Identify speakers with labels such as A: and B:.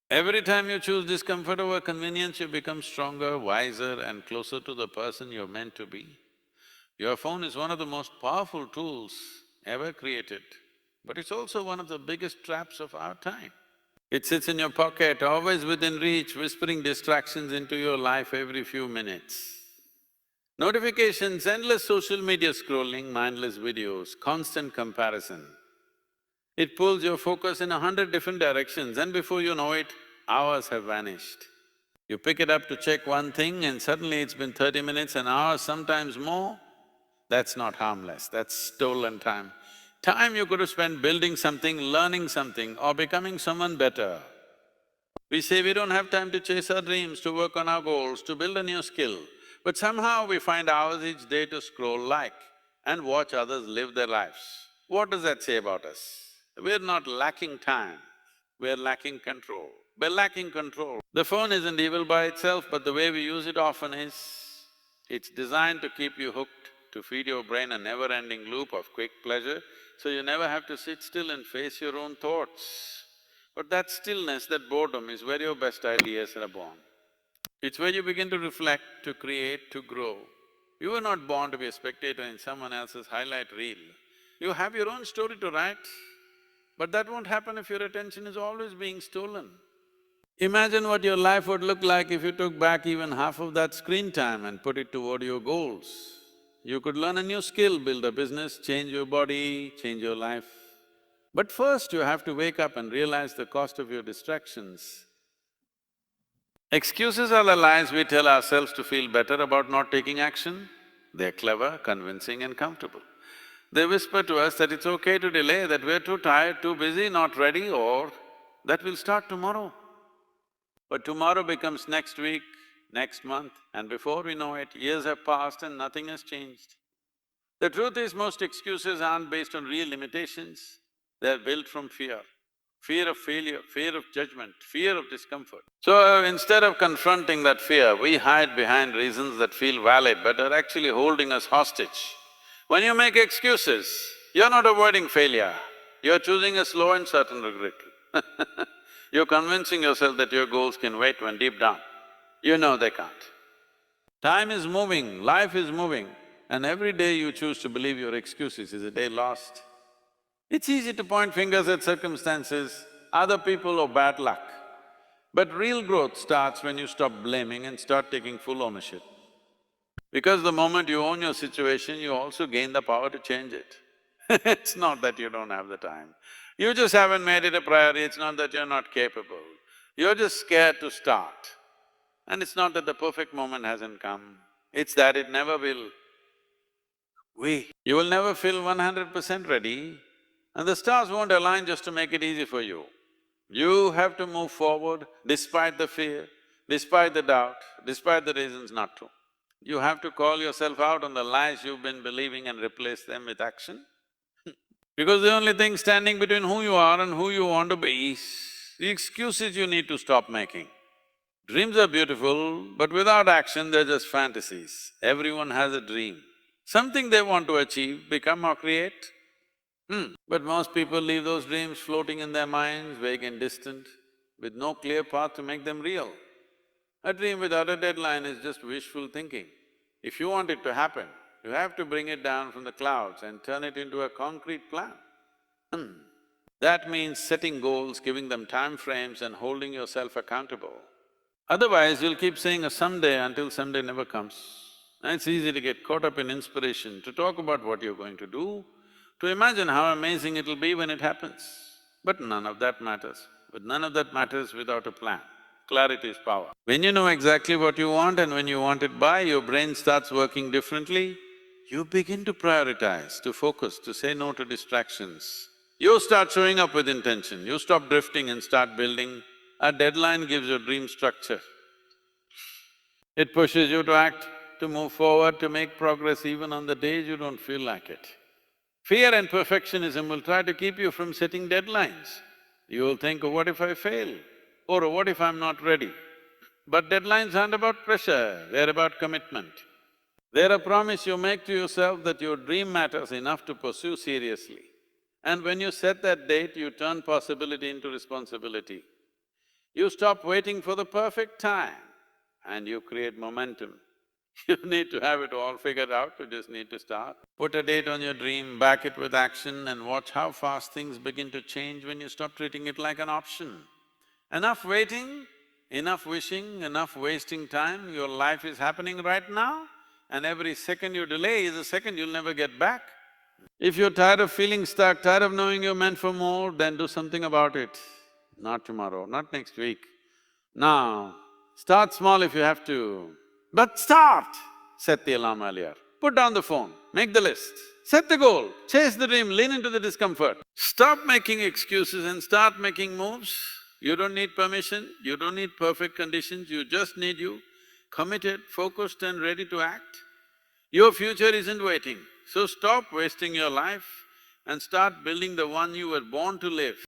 A: Every time you choose discomfort over convenience, you become stronger, wiser and closer to the person you're meant to be. Your phone is one of the most powerful tools ever created, but it's also one of the biggest traps of our time. It sits in your pocket, always within reach, whispering distractions into your life every few minutes. Notifications, endless social media scrolling, mindless videos, constant comparison. It pulls your focus in 100 different directions and before you know it, hours have vanished. You pick it up to check one thing and suddenly it's been 30 minutes, an hour, sometimes more. That's not harmless, that's stolen time. Time you could have spent building something, learning something or becoming someone better. We say we don't have time to chase our dreams, to work on our goals, to build a new skill, but somehow we find hours each day to scroll like and watch others live their lives. What does that say about us? We're not lacking time, we're lacking control. We're lacking control. The phone isn't evil by itself, but the way we use it often is. It's designed to keep you hooked, to feed your brain a never-ending loop of quick pleasure, so you never have to sit still and face your own thoughts. But that stillness, that boredom is where your best ideas are born. It's where you begin to reflect, to create, to grow. You were not born to be a spectator in someone else's highlight reel. You have your own story to write, but that won't happen if your attention is always being stolen. Imagine what your life would look like if you took back even half of that screen time and put it toward your goals. You could learn a new skill, build a business, change your body, change your life. But first you have to wake up and realize the cost of your distractions. Excuses are the lies we tell ourselves to feel better about not taking action. They're clever, convincing and comfortable. They whisper to us that it's okay to delay, that we're too tired, too busy, not ready, or that we'll start tomorrow. But tomorrow becomes next week, next month, and before we know it, years have passed and nothing has changed. The truth is, most excuses aren't based on real limitations, they're built from fear. Fear of failure, fear of judgment, fear of discomfort. So instead of confronting that fear, we hide behind reasons that feel valid but are actually holding us hostage. When you make excuses, you're not avoiding failure, you're choosing a slow and certain regret. You're convincing yourself that your goals can wait when deep down, you know they can't. Time is moving, life is moving, and every day you choose to believe your excuses is a day lost. It's easy to point fingers at circumstances, other people or bad luck. But real growth starts when you stop blaming and start taking full ownership. Because the moment you own your situation, you also gain the power to change it. It's not that you don't have the time. You just haven't made it a priority, it's not that you're not capable. You're just scared to start. And it's not that the perfect moment hasn't come, it's that it never will. You will never feel 100% ready, and the stars won't align just to make it easy for you. You have to move forward despite the fear, despite the doubt, despite the reasons not to. You have to call yourself out on the lies you've been believing and replace them with action. Because the only thing standing between who you are and who you want to be is the excuses you need to stop making. Dreams are beautiful, but without action, they're just fantasies. Everyone has a dream. Something they want to achieve, become or create. But most people leave those dreams floating in their minds, vague and distant, with no clear path to make them real. A dream without a deadline is just wishful thinking. If you want it to happen, you have to bring it down from the clouds and turn it into a concrete plan. That means setting goals, giving them time frames and holding yourself accountable. Otherwise, you'll keep saying a someday until someday never comes. And it's easy to get caught up in inspiration, to talk about what you're going to do, to imagine how amazing it'll be when it happens. But none of that matters. But none of that matters without a plan. Clarity is power. When you know exactly what you want and when you want it by, your brain starts working differently. You begin to prioritize, to focus, to say no to distractions. You start showing up with intention, you stop drifting and start building. A deadline gives your dream structure. It pushes you to act, to move forward, to make progress even on the days you don't feel like it. Fear and perfectionism will try to keep you from setting deadlines. You will think, oh, what if I fail? Or oh, what if I'm not ready? But deadlines aren't about pressure, they're about commitment. They're a promise you make to yourself that your dream matters enough to pursue seriously. And when you set that date, you turn possibility into responsibility. You stop waiting for the perfect time and you create momentum. You need to have it all figured out, you just need to start. Put a date on your dream, back it with action and watch how fast things begin to change when you stop treating it like an option. Enough waiting, enough wishing, enough wasting time, your life is happening right now and every second you delay is a second you'll never get back. If you're tired of feeling stuck, tired of knowing you're meant for more, then do something about it. Not tomorrow, not next week. Now, start small if you have to, but start! Set the alarm earlier, put down the phone, make the list, set the goal, chase the dream, lean into the discomfort. Stop making excuses and start making moves. You don't need permission, you don't need perfect conditions, you just need you, committed, focused and ready to act. Your future isn't waiting, so stop wasting your life and start building the one you were born to live.